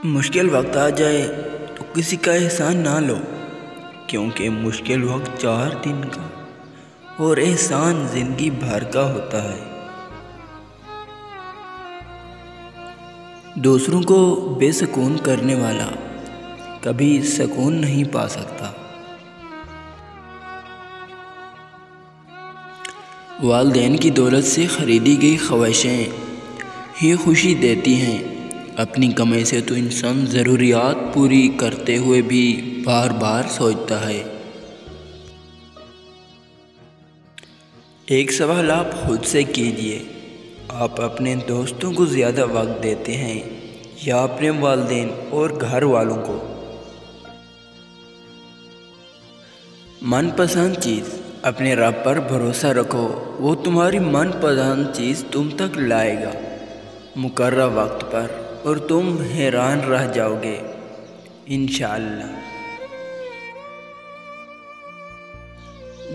مشکل وقت آ جائے تو کسی کا احسان نہ لو، کیونکہ مشکل وقت 4 دن کا اور احسان زندگی بھر کا ہوتا ہے۔ دوسروں کو بے سکون کرنے والا کبھی سکون نہیں پا سکتا۔ والدین کی دولت سے خریدی گئی خواہشیں ہی خوشی دیتی ہیں۔ اپنی کمائی سے تو انسان ضروریات پوری کرتے ہوئے بھی بار بار سوچتا ہے۔ ایک سوال آپ خود سے کیجئے، آپ اپنے دوستوں کو زیادہ وقت دیتے ہیں یا اپنے والدین اور گھر والوں کو؟ من پسند چیز، اپنے رب پر بھروسہ رکھو، وہ تمہاری من پسند چیز تم تک لائے گا مقررہ وقت پر، اور تم حیران رہ جاؤ گے انشاءاللہ۔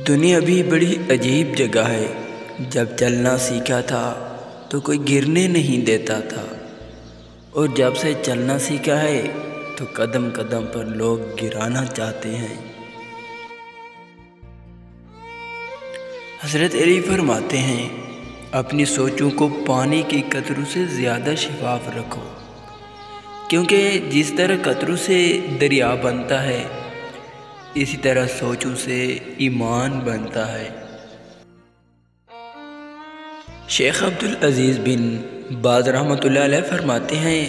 دنیا بھی بڑی عجیب جگہ ہے۔ جب چلنا سیکھا تھا تو کوئی گرنے نہیں دیتا تھا، اور جب سے چلنا سیکھا ہے تو قدم قدم پر لوگ گرانا چاہتے ہیں۔ حضرت علی فرماتے ہیں، اپنی سوچوں کو پانی کی قطروں سے زیادہ شفاف رکھو، کیونکہ جس طرح قطروں سے دریا بنتا ہے، اسی طرح سوچوں سے ایمان بنتا ہے۔ شیخ عبدالعزیز بن باز رحمۃ اللہ علیہ فرماتے ہیں،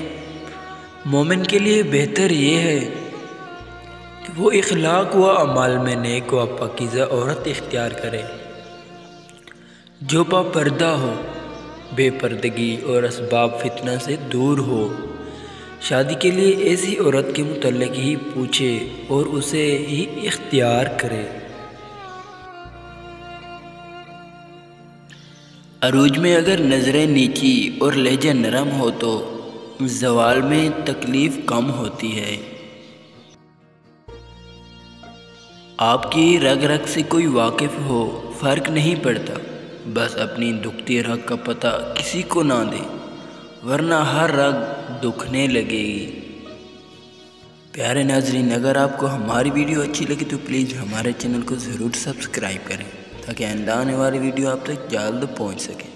مومن کے لیے بہتر یہ ہے کہ وہ اخلاق و اعمال میں نیک و پاکیزہ عورت اختیار کرے، جو با پردہ ہو، بے پردگی اور اسباب فتنہ سے دور ہو۔ شادی کے لیے ایسی عورت کے متعلق ہی پوچھے اور اسے ہی اختیار کرے۔ عروج میں اگر نظریں نیچی اور لہجہ نرم ہو تو زوال میں تکلیف کم ہوتی ہے۔ آپ کی رگ رگ سے کوئی واقف ہو، فرق نہیں پڑتا، بس اپنی دکھتی رگ کا پتہ کسی کو نہ دے، ورنہ ہر رگ دکھنے لگے گی۔ پیارے ناظرین، اگر آپ کو ہماری ویڈیو اچھی لگی تو پلیز ہمارے چینل کو ضرور سبسکرائب کریں، تاکہ آنے والی ویڈیو آپ تک جلد پہنچ سکے۔